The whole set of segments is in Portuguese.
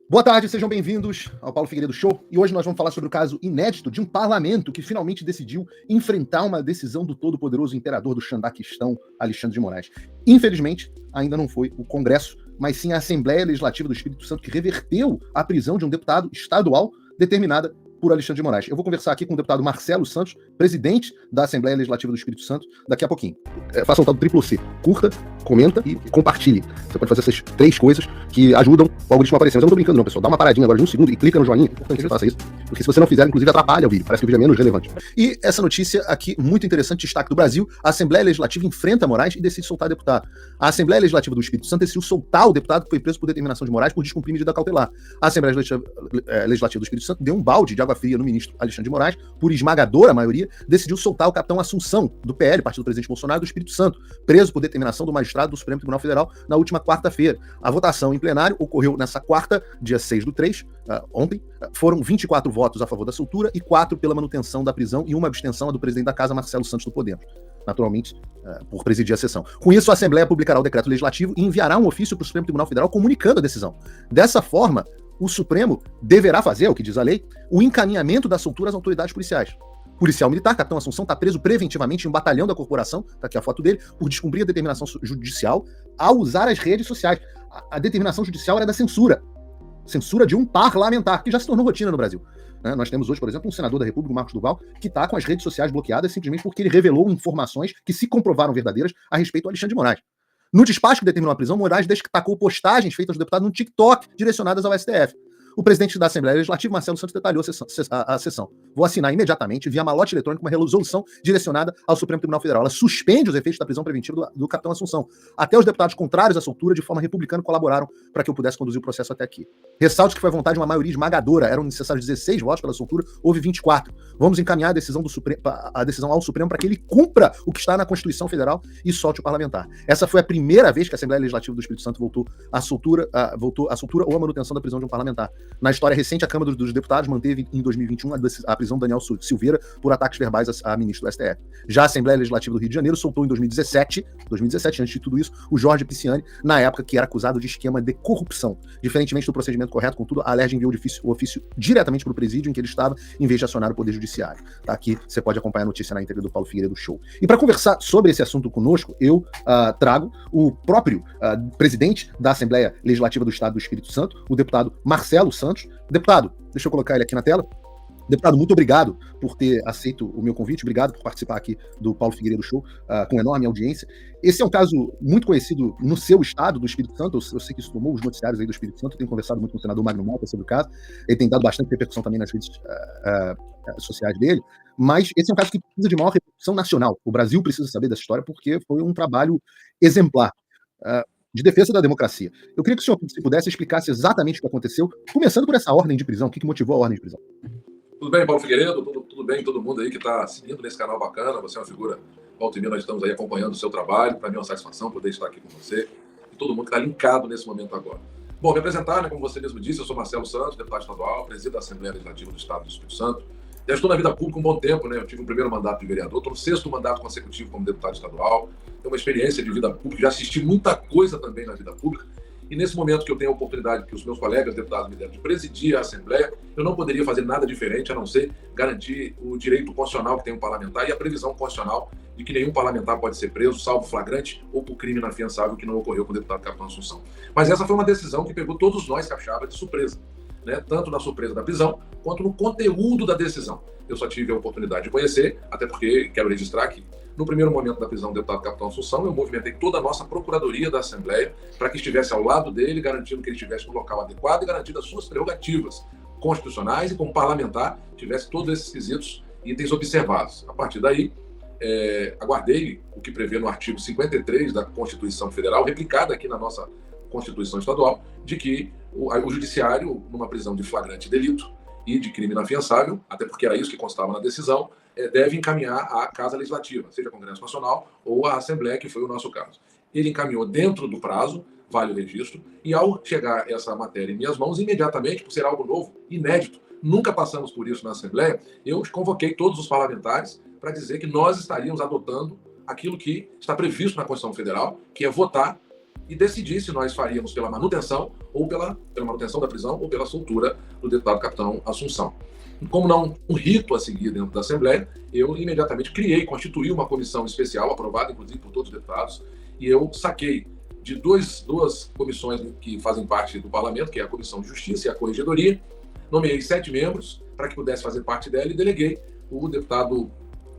Boa tarde, sejam bem-vindos ao Paulo Figueiredo Show. E hoje nós vamos falar sobre o caso inédito de um parlamento que finalmente decidiu enfrentar uma decisão do todo-poderoso imperador do Xandaquistão, Alexandre de Moraes. Infelizmente, ainda não foi o Congresso, mas sim a Assembleia Legislativa do Espírito Santo que reverteu a prisão de um deputado estadual determinada por Alexandre de Moraes. Eu vou conversar aqui com o deputado Marcelo Santos, presidente da Assembleia Legislativa do Espírito Santo, daqui a pouquinho. Faça o tal do triplo C. Curta, comenta e compartilhe. Você pode fazer essas três coisas que ajudam o algoritmo a aparecer. Mas eu não tô brincando não, pessoal. Dá uma paradinha agora de um segundo e clica no joinha. É importante que você faça isso, porque se você não fizer, inclusive atrapalha o vídeo. Parece que o vídeo é menos relevante. E essa notícia aqui, muito interessante, destaque do Brasil. A Assembleia Legislativa enfrenta Moraes e decide soltar deputado. A Assembleia Legislativa do Espírito Santo decidiu soltar o deputado que foi preso por determinação de Moraes por descumprir medida cautelar. A Assembleia Legislativa do Espírito Santo deu um balde de água fria no ministro Alexandre de Moraes, por esmagadora maioria, decidiu soltar o capitão Assunção, do PL, partido do presidente Bolsonaro, do Espírito Santo, preso por determinação do magistrado do Supremo Tribunal Federal na última quarta-feira. A votação em plenário ocorreu nessa quarta, dia 6/3, ontem. Foram 24 votos a favor da soltura e 4 pela manutenção da prisão e uma abstenção a do presidente da Casa, Marcelo Santos, do Podemos. Naturalmente, por presidir a sessão. Com isso, a Assembleia publicará o decreto legislativo e enviará um ofício para o Supremo Tribunal Federal comunicando a decisão. Dessa forma, o Supremo deverá fazer, é o que diz a lei, o encaminhamento da soltura às autoridades policiais. Policial militar, capitão Assunção, está preso preventivamente em um batalhão da corporação, está aqui a foto dele, por descumprir a determinação judicial ao usar as redes sociais. A determinação judicial era da censura. Censura de um parlamentar, que já se tornou rotina no Brasil. Nós temos hoje, por exemplo, um senador da República, o Marcos Duval, que está com as redes sociais bloqueadas simplesmente porque ele revelou informações que se comprovaram verdadeiras a respeito do Alexandre de Moraes. No despacho que determinou a prisão, Moraes destacou postagens feitas do deputado no TikTok direcionadas ao STF. O presidente da Assembleia Legislativa, Marcelo Santos, detalhou a sessão. Vou assinar imediatamente, via malote eletrônico, uma resolução direcionada ao Supremo Tribunal Federal. Ela suspende os efeitos da prisão preventiva do capitão Assunção. Até os deputados contrários à soltura, de forma republicana, colaboraram para que eu pudesse conduzir o processo até aqui. Ressalte que foi a vontade de uma maioria esmagadora. Eram necessários 16 votos pela soltura, houve 24. Vamos encaminhar a decisão ao Supremo para que ele cumpra o que está na Constituição Federal e solte o parlamentar. Essa foi a primeira vez que a Assembleia Legislativa do Espírito Santo voltou à soltura ou à manutenção da prisão de um parlamentar. Na história recente, a Câmara dos Deputados manteve em 2021 a prisão de Daniel Silveira por ataques verbais a ministro do STF. Já a Assembleia Legislativa do Rio de Janeiro soltou em 2017, antes de tudo isso, o Jorge Pisciani, na época que era acusado de esquema de corrupção. Diferentemente do procedimento correto, contudo, a Alerj enviou o ofício diretamente para o presídio em que ele estava, em vez de acionar o Poder Judiciário. Tá aqui, você pode acompanhar a notícia na íntegra do Paulo Figueiredo Show. E para conversar sobre esse assunto conosco, eu trago o próprio presidente da Assembleia Legislativa do Estado do Espírito Santo, o deputado Marcelo Santos. Deputado, deixa eu colocar ele aqui na tela. Deputado, muito obrigado por ter aceito o meu convite, obrigado por participar aqui do Paulo Figueiredo Show, com enorme audiência. Esse é um caso muito conhecido no seu estado, do Espírito Santo. Eu sei que isso tomou os noticiários aí do Espírito Santo, eu tenho conversado muito com o senador Magno Malta sobre o caso, ele tem dado bastante repercussão também nas redes sociais dele, mas esse é um caso que precisa de maior repercussão nacional. O Brasil precisa saber dessa história porque foi um trabalho exemplar. De defesa da democracia. Eu queria que o senhor, se pudesse, explicasse exatamente o que aconteceu, começando por essa ordem de prisão. O que motivou a ordem de prisão? Tudo bem, Paulo Figueiredo? Tudo bem, todo mundo aí que está seguindo nesse canal bacana. Você é uma figura, volta e meia, nós estamos aí acompanhando o seu trabalho. Para mim é uma satisfação poder estar aqui com você e todo mundo que está linkado nesse momento agora. Bom, me apresentar, né, como você mesmo disse, eu sou Marcelo Santos, deputado estadual, presidente da Assembleia Legislativa do Estado do Espírito Santo. Já estou na vida pública um bom tempo, né? Eu tive o primeiro mandato de vereador, estou no 6º mandato consecutivo como deputado estadual. Tenho uma experiência de vida pública, já assisti muita coisa também na vida pública. E nesse momento que eu tenho a oportunidade que os meus colegas deputados me deram de presidir a Assembleia, eu não poderia fazer nada diferente a não ser garantir o direito constitucional que tem um parlamentar e a previsão constitucional de que nenhum parlamentar pode ser preso, salvo flagrante ou por crime inafiançável, que não ocorreu com o deputado Capitão Assunção. Mas essa foi uma decisão que pegou todos nós capixabas de surpresa, né? Tanto na surpresa da prisão, quanto no conteúdo da decisão. Eu só tive a oportunidade de conhecer, até porque quero registrar que no primeiro momento da prisão do deputado Capitão Assunção, eu movimentei toda a nossa procuradoria da Assembleia para que estivesse ao lado dele, garantindo que ele estivesse no local adequado e garantindo as suas prerrogativas constitucionais e, como parlamentar, tivesse todos esses quesitos e itens observados. A partir daí, aguardei o que prevê no artigo 53 da Constituição Federal, replicado aqui na nossa Constituição Estadual, de que o Judiciário, numa prisão de flagrante delito e de crime inafiançável, até porque era isso que constava na decisão, deve encaminhar à Casa Legislativa, seja Congresso Nacional ou à Assembleia, que foi o nosso caso. Ele encaminhou dentro do prazo, vale o registro, e ao chegar essa matéria em minhas mãos, imediatamente, por ser algo novo, inédito, nunca passamos por isso na Assembleia, eu convoquei todos os parlamentares para dizer que nós estaríamos adotando aquilo que está previsto na Constituição Federal, que é votar e decidir se nós faríamos pela manutenção ou pela manutenção da prisão ou pela soltura do deputado capitão Assunção. Como não um rito a seguir dentro da Assembleia, eu imediatamente constituí uma comissão especial, aprovada inclusive por todos os deputados, e eu saquei de duas comissões que fazem parte do Parlamento, que é a Comissão de Justiça e a Corregedoria, nomeei 7 membros para que pudesse fazer parte dela e deleguei o deputado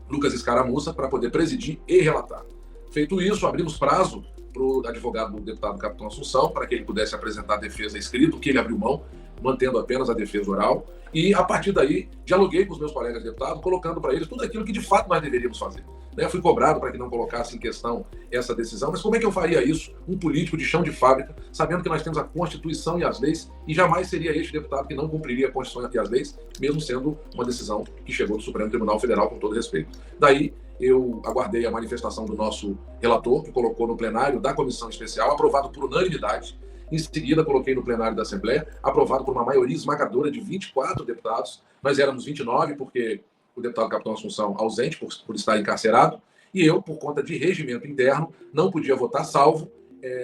Lucas Escaramuça para poder presidir e relatar. Feito isso, abrimos prazo para o advogado do deputado capitão Assunção para que ele pudesse apresentar a defesa escrita, que ele abriu mão, mantendo apenas a defesa oral. E, a partir daí, dialoguei com os meus colegas deputados, colocando para eles tudo aquilo que, de fato, nós deveríamos fazer. Eu fui cobrado para que não colocasse em questão essa decisão, mas como é que eu faria isso, um político de chão de fábrica, sabendo que nós temos a Constituição e as leis, e jamais seria este deputado que não cumpriria a Constituição e as leis, mesmo sendo uma decisão que chegou do Supremo Tribunal Federal, com todo respeito. Daí, eu aguardei a manifestação do nosso relator, que colocou no plenário da comissão especial, aprovado por unanimidade. Em seguida, coloquei no plenário da Assembleia, aprovado por uma maioria esmagadora de 24 deputados. Nós éramos 29, porque o deputado capitão Assunção ausente por estar encarcerado, e eu, por conta de regimento interno, não podia votar, salvo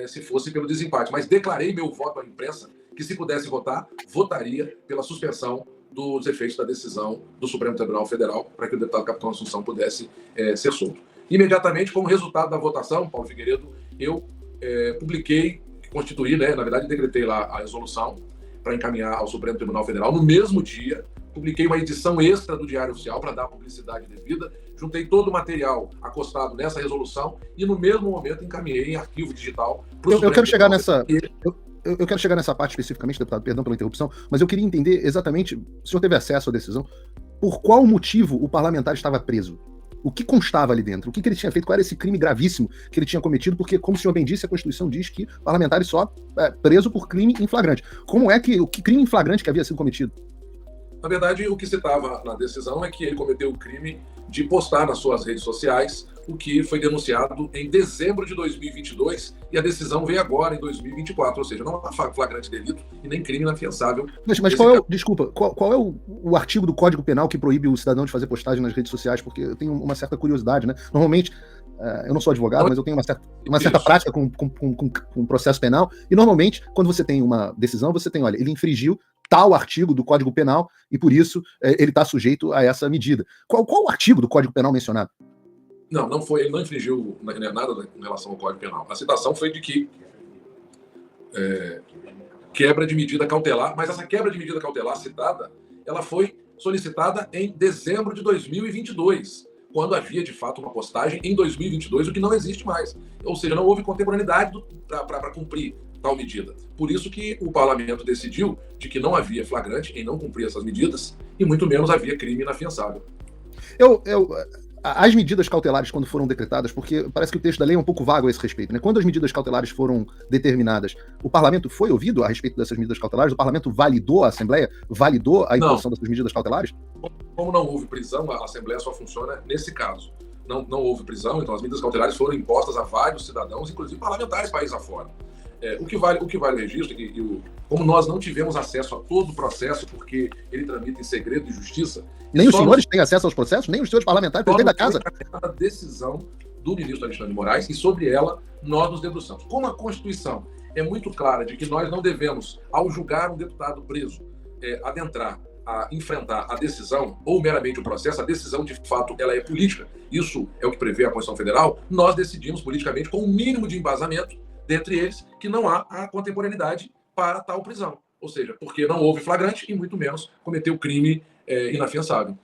se fosse pelo desempate. Mas declarei meu voto à imprensa que, se pudesse votar, votaria pela suspensão dos efeitos da decisão do Supremo Tribunal Federal para que o deputado capitão Assunção pudesse ser solto. Imediatamente, como resultado da votação, Paulo Figueiredo, eu constituí, na verdade, decretei lá a resolução para encaminhar ao Supremo Tribunal Federal. No mesmo dia, publiquei uma edição extra do Diário Oficial para dar a publicidade devida, juntei todo o material acostado nessa resolução e, no mesmo momento, encaminhei em arquivo digital para o Supremo. Eu quero chegar nessa... Eu quero chegar nessa parte especificamente, deputado, perdão pela interrupção, mas eu queria entender exatamente, o senhor teve acesso à decisão, por qual motivo o parlamentar estava preso? O que constava ali dentro? O que ele tinha feito? Qual era esse crime gravíssimo que ele tinha cometido? Porque, como o senhor bem disse, a Constituição diz que parlamentares só preso por crime em flagrante. Que crime em flagrante que havia sido cometido? Na verdade, o que se estava na decisão é que ele cometeu o crime de postar nas suas redes sociais o que foi denunciado em dezembro de 2022 e a decisão veio agora, em 2024, ou seja, não há flagrante delito e nem crime inafiançável. Mas qual é qual é o artigo do Código Penal que proíbe o cidadão de fazer postagem nas redes sociais? Porque eu tenho uma certa curiosidade, né? Normalmente, eu não sou advogado, mas eu tenho uma certa prática com processo penal, e normalmente, quando você tem uma decisão, você tem, olha, ele infringiu tal artigo do Código Penal e, por isso, ele está sujeito a essa medida. Qual o artigo do Código Penal mencionado? Não foi, ele não infringiu nada em relação ao Código Penal. A citação foi de que quebra de medida cautelar, mas essa quebra de medida cautelar citada, ela foi solicitada em dezembro de 2022, quando havia, de fato, uma postagem em 2022, o que não existe mais. Ou seja, não houve contemporaneidade para cumprir tal medida. Por isso que o parlamento decidiu de que não havia flagrante em não cumprir essas medidas e muito menos havia crime inafiançável. As medidas cautelares, quando foram decretadas, porque parece que o texto da lei é um pouco vago a esse respeito, né? Quando as medidas cautelares foram determinadas, o parlamento foi ouvido a respeito dessas medidas cautelares? O parlamento validou a Assembleia? Validou a imposição dessas medidas cautelares? Como não houve prisão, a Assembleia só funciona nesse caso. Não houve prisão, então as medidas cautelares foram impostas a vários cidadãos, inclusive parlamentares país afora. O que vale o registro é que, como nós não tivemos acesso a todo o processo, porque ele tramita em segredo de justiça... Nem os senhores têm acesso aos processos? Nem os senhores parlamentares, presidente da casa? A decisão do ministro Alexandre de Moraes, e sobre ela nós nos debruçamos. Como a Constituição é muito clara de que nós não devemos, ao julgar um deputado preso, adentrar a enfrentar a decisão, ou meramente o processo, a decisão, de fato, ela é política. Isso é o que prevê a Constituição Federal. Nós decidimos politicamente, com o mínimo de embasamento, dentre eles, que não há a contemporaneidade para tal prisão. Ou seja, porque não houve flagrante e muito menos cometeu crime inafiançável.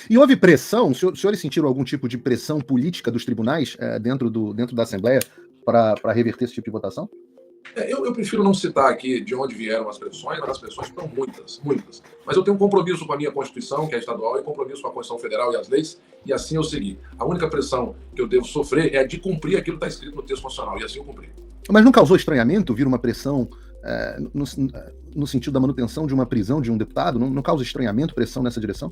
E houve pressão? Os senhores sentiram algum tipo de pressão política dos tribunais dentro da Assembleia para reverter esse tipo de votação? Eu prefiro não citar aqui de onde vieram as pressões, mas as pressões foram muitas. Mas eu tenho um compromisso com a minha Constituição, que é estadual, e compromisso com a Constituição Federal e as leis, e assim eu segui. A única pressão que eu devo sofrer é a de cumprir aquilo que está escrito no texto constitucional, e assim eu cumpri. Mas não causou estranhamento vir uma pressão no sentido da manutenção de uma prisão de um deputado? Não causa estranhamento, pressão nessa direção?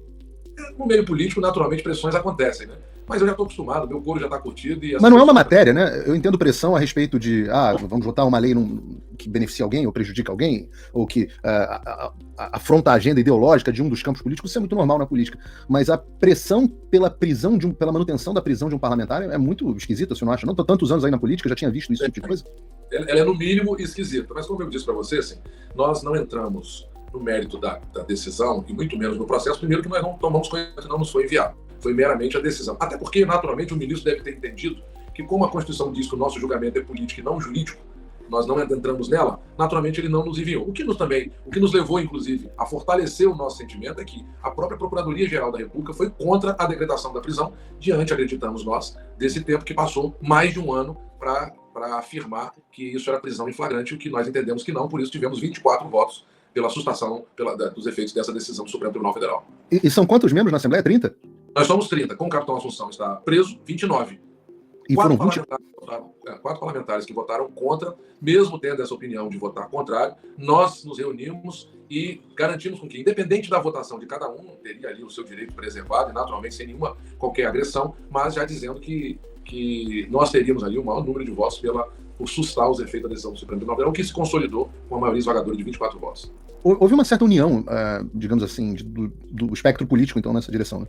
No meio político, naturalmente, pressões acontecem, né? Mas eu já estou acostumado, meu couro já está curtido. Mas não é uma matéria, né? Eu entendo pressão a respeito de, vamos votar uma lei que beneficia alguém ou prejudica alguém, ou que afronta a agenda ideológica de um dos campos políticos, isso é muito normal na política. Mas a pressão pela manutenção da prisão de um parlamentar é muito esquisita, você não acha? Não, tô tantos anos aí na política, já tinha visto isso tipo de coisa? ela é no mínimo esquisita. Mas como eu disse para você, assim, nós não entramos no mérito da decisão e muito menos no processo. Primeiro que nós não tomamos conhecimento, que não nos foi enviado. Foi meramente a decisão. Até porque, naturalmente, o ministro deve ter entendido que, como a Constituição diz que o nosso julgamento é político e não jurídico, nós não entramos nela, naturalmente ele não nos enviou. O que nos levou, inclusive, a fortalecer o nosso sentimento é que a própria Procuradoria-Geral da República foi contra a decretação da prisão, diante, acreditamos nós, desse tempo que passou mais de um ano para afirmar que isso era prisão em flagrante, o que nós entendemos que não, por isso tivemos 24 votos pela sustação dos efeitos dessa decisão do Supremo Tribunal Federal. E são quantos membros na Assembleia? 30? Nós somos 30, com o capitão Assunção está preso, 29. E foram 20? Quatro parlamentares que votaram contra, mesmo tendo essa opinião de votar contrário, nós nos reunimos e garantimos com que, independente da votação de cada um, teria ali o seu direito preservado, e naturalmente sem nenhuma qualquer agressão, mas já dizendo que nós teríamos ali o maior número de votos por sustar os efeitos da decisão do Supremo Tribunal Federal, que se consolidou com a maioria esmagadora de 24 votos. Houve uma certa união, digamos assim, do espectro político, então, nessa direção, né?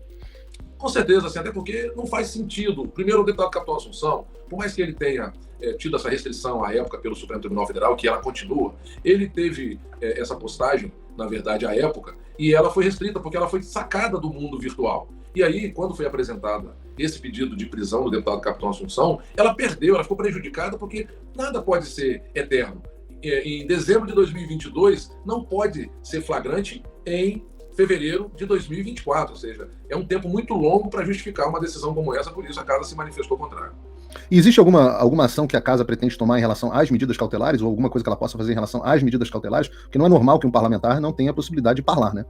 Com certeza, assim, até porque não faz sentido. Primeiro, o deputado Capitão Assunção, por mais que ele tenha tido essa restrição à época pelo Supremo Tribunal Federal, que ela continua, ele teve essa postagem, na verdade, à época, e ela foi restrita porque ela foi sacada do mundo virtual. E aí, quando foi apresentada esse pedido de prisão do deputado Capitão Assunção, ela perdeu, ela ficou prejudicada porque nada pode ser eterno. Em dezembro de 2022, não pode ser flagrante em fevereiro de 2024, ou seja, é um tempo muito longo para justificar uma decisão como essa, por isso a Casa se manifestou contrária. E existe alguma ação que a Casa pretende tomar em relação às medidas cautelares, ou alguma coisa que ela possa fazer em relação às medidas cautelares? Porque não é normal que um parlamentar não tenha a possibilidade de falar, né?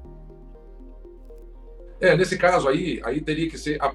Nesse caso aí teria que ser o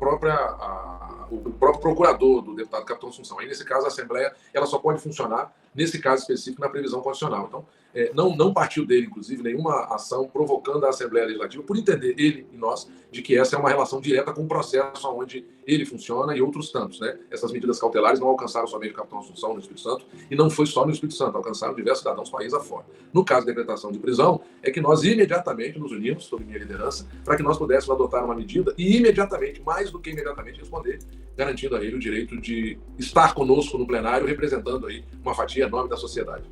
próprio procurador do deputado Capitão Assunção. Aí, nesse caso, a Assembleia ela só pode funcionar, nesse caso específico, na previsão constitucional. Então, não partiu dele, inclusive, nenhuma ação provocando a Assembleia Legislativa, por entender ele e nós de que essa é uma relação direta com o processo onde ele funciona e outros tantos, né? Essas medidas cautelares não alcançaram somente o Capitão Assunção no Espírito Santo, e não foi só no Espírito Santo, alcançaram diversos cidadãos país afora. No caso da decretação de prisão, é que nós imediatamente nos unimos, sob minha liderança, para que nós pudéssemos adotar uma medida e imediatamente, mais do que imediatamente, responder, garantindo a ele o direito de estar conosco no plenário, representando aí uma fatia enorme da sociedade.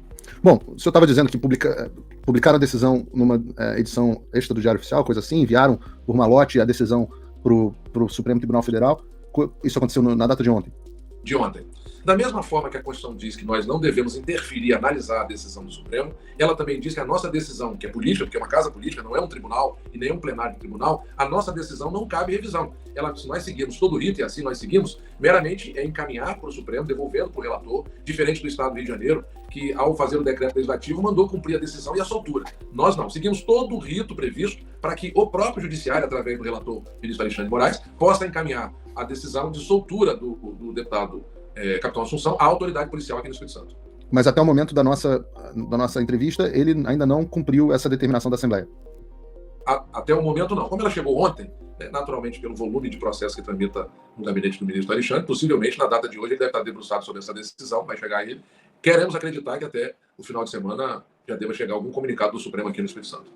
Bom, o senhor estava dizendo que publicaram a decisão numa edição extra do Diário Oficial, coisa assim, enviaram por malote a decisão para o Supremo Tribunal Federal. Isso aconteceu na data de ontem? De ontem. Da mesma forma que a Constituição diz que nós não devemos interferir, analisar a decisão do Supremo, ela também diz que a nossa decisão, que é política, porque é uma casa política, não é um tribunal e nem um plenário de tribunal, a nossa decisão não cabe revisão. Se nós seguirmos todo o rito, e assim nós seguimos, meramente é encaminhar para o Supremo, devolvendo para o relator, diferente do Estado do Rio de Janeiro, que ao fazer o decreto legislativo mandou cumprir a decisão e a soltura. Nós não, seguimos todo o rito previsto para que o próprio Judiciário, através do relator ministro Alexandre de Moraes, possa encaminhar a decisão de soltura do deputado Capitão Assunção à autoridade policial aqui no Espírito Santo. Mas até o momento da nossa entrevista, ele ainda não cumpriu essa determinação da Assembleia? Até o momento, não. Como ela chegou ontem, naturalmente pelo volume de processo que tramita no gabinete do ministro Alexandre, possivelmente na data de hoje ele deve estar debruçado sobre essa decisão, vai chegar a ele. Queremos acreditar que até o final de semana já deva chegar algum comunicado do Supremo aqui no Espírito Santo.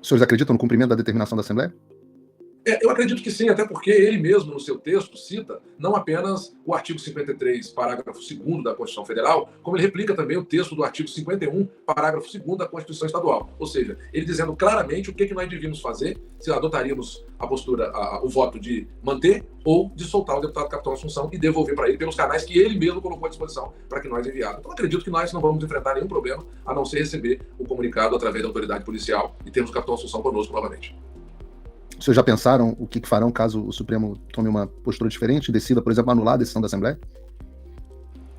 Os senhores acreditam no cumprimento da determinação da Assembleia? Eu acredito que sim, até porque ele mesmo, no seu texto, cita não apenas o artigo 53, parágrafo 2º da Constituição Federal, como ele replica também o texto do artigo 51, parágrafo 2º da Constituição Estadual. Ou seja, ele dizendo claramente o que nós devíamos fazer se adotaríamos a postura, o voto de manter ou de soltar o deputado Capitão Assunção e devolver para ele pelos canais que ele mesmo colocou à disposição para que nós enviássemos. Então, acredito que nós não vamos enfrentar nenhum problema a não ser receber o comunicado através da autoridade policial e termos o Capitão Assunção conosco novamente. Os senhores já pensaram o que farão caso o Supremo tome uma postura diferente e decida, por exemplo, anular a decisão da Assembleia?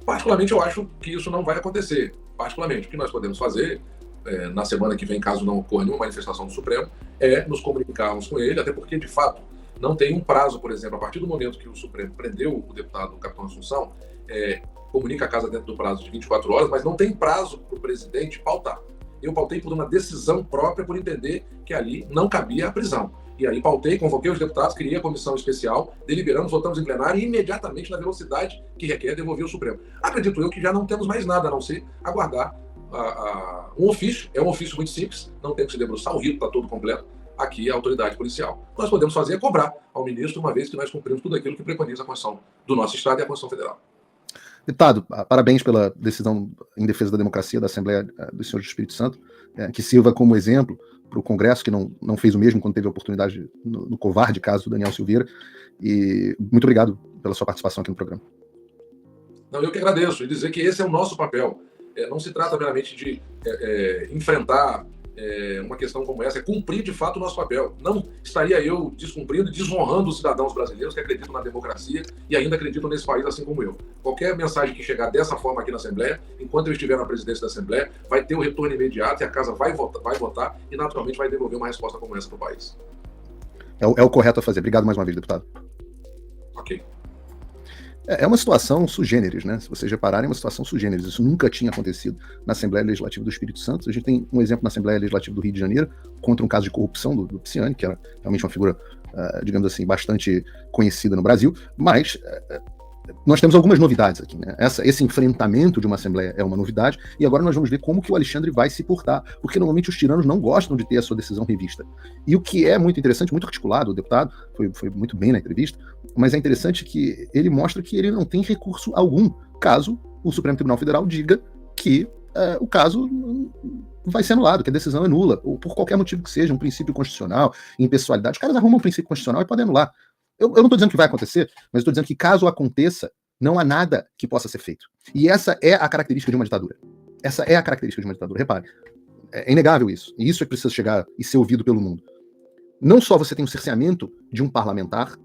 Particularmente, eu acho que isso não vai acontecer. Particularmente, o que nós podemos fazer na semana que vem, caso não ocorra nenhuma manifestação do Supremo, é nos comunicarmos com ele, até porque, de fato, não tem um prazo, por exemplo, a partir do momento que o Supremo prendeu o deputado Capitão Assunção, comunica a Casa dentro do prazo de 24 horas, mas não tem prazo para o presidente pautar. Eu pautei por uma decisão própria, por entender que ali não cabia a prisão. E aí pautei, convoquei os deputados, criei a comissão especial, deliberamos, votamos em plenário e imediatamente, na velocidade que requer, devolver ao Supremo. Acredito eu que já não temos mais nada, a não ser aguardar um ofício. É um ofício muito simples, não tem que se debruçar, o rito está todo completo. Aqui é a autoridade policial. O que nós podemos fazer é cobrar ao ministro, uma vez que nós cumprimos tudo aquilo que preconiza a Constituição do nosso Estado e a Constituição Federal. Deputado, parabéns pela decisão em defesa da democracia da Assembleia dos Senhores do Espírito Santo, que sirva como exemplo para o Congresso, que não fez o mesmo quando teve a oportunidade no covarde caso do Daniel Silveira. E muito obrigado pela sua participação aqui no programa. Não, eu que agradeço, e dizer que esse é o nosso papel. Não se trata meramente de enfrentar uma questão como essa, é cumprir de fato o nosso papel. Não estaria eu descumprindo e desonrando os cidadãos brasileiros que acreditam na democracia e ainda acreditam nesse país assim como eu. Qualquer mensagem que chegar dessa forma aqui na Assembleia, enquanto eu estiver na presidência da Assembleia, vai ter o retorno imediato e a casa vai votar e naturalmente vai devolver uma resposta como essa para o país. É o correto a fazer. Obrigado mais uma vez, deputado. Ok. É uma situação sui generis, né? Se vocês repararem, é uma situação sui generis. Isso nunca tinha acontecido na Assembleia Legislativa do Espírito Santo. A gente tem um exemplo na Assembleia Legislativa do Rio de Janeiro, contra um caso de corrupção do Pisciani, que era realmente uma figura, digamos assim, bastante conhecida no Brasil, mas nós temos algumas novidades aqui, né? Esse enfrentamento de uma Assembleia é uma novidade, e agora nós vamos ver como que o Alexandre vai se portar, porque normalmente os tiranos não gostam de ter a sua decisão revista. E o que é muito interessante, muito articulado, o deputado foi muito bem na entrevista, mas é interessante que ele mostra que ele não tem recurso algum, caso o Supremo Tribunal Federal diga que o caso vai ser anulado, que a decisão é nula, ou por qualquer motivo que seja, um princípio constitucional, impessoalidade. Os caras arrumam um princípio constitucional e podem anular. Eu não estou dizendo que vai acontecer, mas estou dizendo que caso aconteça, não há nada que possa ser feito. E essa é a característica de uma ditadura. Essa é a característica de uma ditadura. Repare, é inegável isso. E isso é que precisa chegar e ser ouvido pelo mundo. Não só você tem o cerceamento de um parlamentar,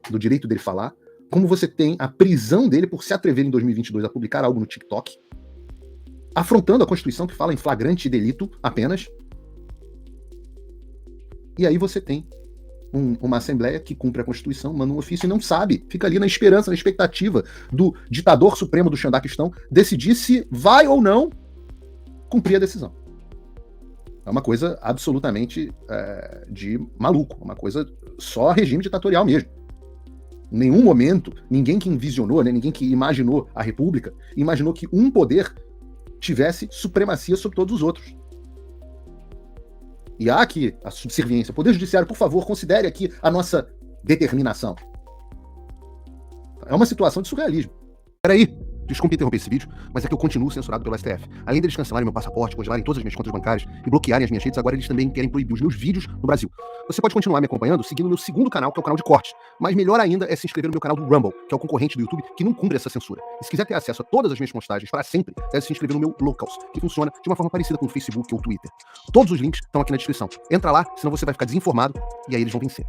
do direito dele falar, como você tem a prisão dele por se atrever em 2022 a publicar algo no TikTok, afrontando a Constituição que fala em flagrante delito apenas. E aí você tem uma Assembleia que cumpre a Constituição, manda um ofício e não sabe, fica ali na esperança, na expectativa do ditador supremo do Xandaquistão decidir se vai ou não cumprir a decisão. É uma coisa absolutamente de maluco, uma coisa só regime ditatorial mesmo. Em nenhum momento, ninguém que envisionou, né, ninguém que imaginou a República, imaginou que um poder tivesse supremacia sobre todos os outros. E há aqui a subserviência. O Poder Judiciário, por favor, considere aqui a nossa determinação. É uma situação de surrealismo. Peraí, desculpe interromper esse vídeo, mas é que eu continuo censurado pelo STF. Além deles cancelarem meu passaporte, congelarem todas as minhas contas bancárias e bloquearem as minhas redes, agora eles também querem proibir os meus vídeos no Brasil. Você pode continuar me acompanhando seguindo o meu segundo canal, que é o canal de cortes. Mas melhor ainda é se inscrever no meu canal do Rumble, que é o concorrente do YouTube, que não cumpre essa censura. E se quiser ter acesso a todas as minhas postagens para sempre, deve se inscrever no meu Locals, que funciona de uma forma parecida com o Facebook ou o Twitter. Todos os links estão aqui na descrição. Entra lá, senão você vai ficar desinformado e aí eles vão vencer.